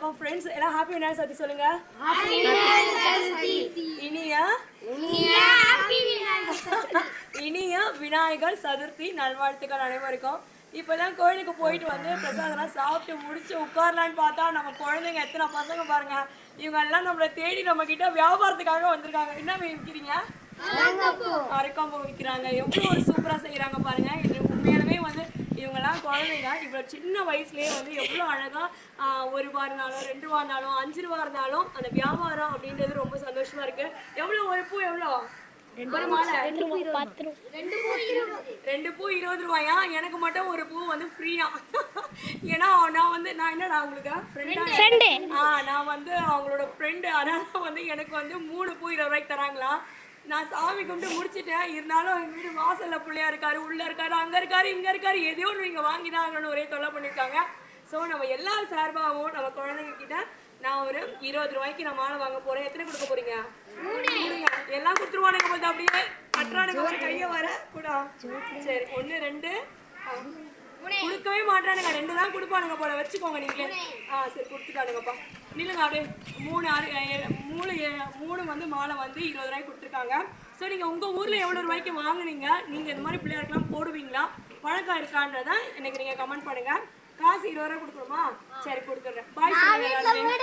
வணக்கம் ஃப்ரெண்ட்ஸ். எல்லாம் ஹாப்பி விநாயகர் சதுர்த்தி சொல்லுங்க. இனிய விநாயகர் சதுர்த்தி நல்வாழ்த்துக்கள் அனைவருக்கும். இப்பதான் கோயிலுக்கு போயிட்டு வந்து பிரசாதம்லாம் சாப்பிட்டு முடிச்சு உட்காரலான்னு பார்த்தா நம்ம குழந்தைங்க எத்தனை பசங்க பாருங்க. இவங்க எல்லாம் நம்மளை தேடி நம்ம கிட்ட வியாபாரத்துக்காக வந்திருக்காங்க. என்ன விற்கிறீங்க? அரைக்காம்பு விற்கிறாங்க. எவ்வளோ ஒரு சூப்பராக செய்கிறாங்க பாருங்க. இது உண்மையாலுமே வந்து இவங்கெல்லாம் குழந்தைங்க இவ்வளோ சின்ன வயசுலேயே வந்து எவ்வளோ அழகாக 1 ரூபா இருந்தாலும் 2 ரூபா இருந்தாலும் 5 ரூபா இருந்தாலும் அந்த வியாபாரம் அப்படின்றது ரொம்ப சந்தோஷமா இருக்கு. எவ்வளோ ஒரு பூ எவ்வளோ? ஒரு மாலை 2 பூ 20 ரூபாயா? எனக்கு மட்டும் ஒரு பூ வந்து ஃப்ரீயா. ஏன்னா நான் என்னடா உங்களுக்கு ஃப்ரெண்டு. நான் வந்து அவங்களோட ஃப்ரெண்டு. அதனால வந்து எனக்கு வந்து 3 பூ 20 ரூபாய்க்கு தராங்களா. நான் சாமி கும்பிட்டு முடிச்சுட்டேன். இருந்தாலும் எங்கள் வீடு வாசலில் பிள்ளையா இருக்காரு, உள்ளே இருக்காரு, அங்கே இருக்காரு, இங்கே இருக்காரு, எதையோ நீங்கள் வாங்கினாங்கன்னு ஒரே தொல்லை பண்ணியிருக்காங்க. ஸோ நம்ம எல்லா சார்பாகவும் நம்ம குழந்தைங்க கிட்ட நான் ஒரு 20 ரூபாய்க்கு நான் மாலை வாங்க போகிறேன். எத்தனை கொடுக்க போறீங்க? எல்லாம் கொடுத்துருவானுங்க போது அப்படியே கட்டுறானுங்க. ஒரு கையை வர கூட சரி 1 2 கொடுக்கவே மாட்டானுங்க. 2 தான் கொடுப்பானுங்க போல. வச்சுக்கோங்க நீங்களே. சரி கொடுத்துட்டானுங்கப்பா. நில்லுங்க அப்படியே. 3 வந்து மாலை வந்து 20 ரூபாய்க்கு கொடுத்துருக்காங்க. ஸோ நீங்கள் உங்கள் ஊரில் எவ்வளோ ரூபாய்க்கு வாங்குனீங்க? நீங்கள் இந்த மாதிரி பிள்ளையாருக்கெல்லாம் போடுவீங்களா? பழக்கம் இருக்கான்றதான் எனக்கு நீங்கள் கமெண்ட் பண்ணுங்கள். காசு 20 ரூபாய் கொடுக்கணுமா? சரி கொடுத்துட்றேன். பாய் சொல்லுங்க.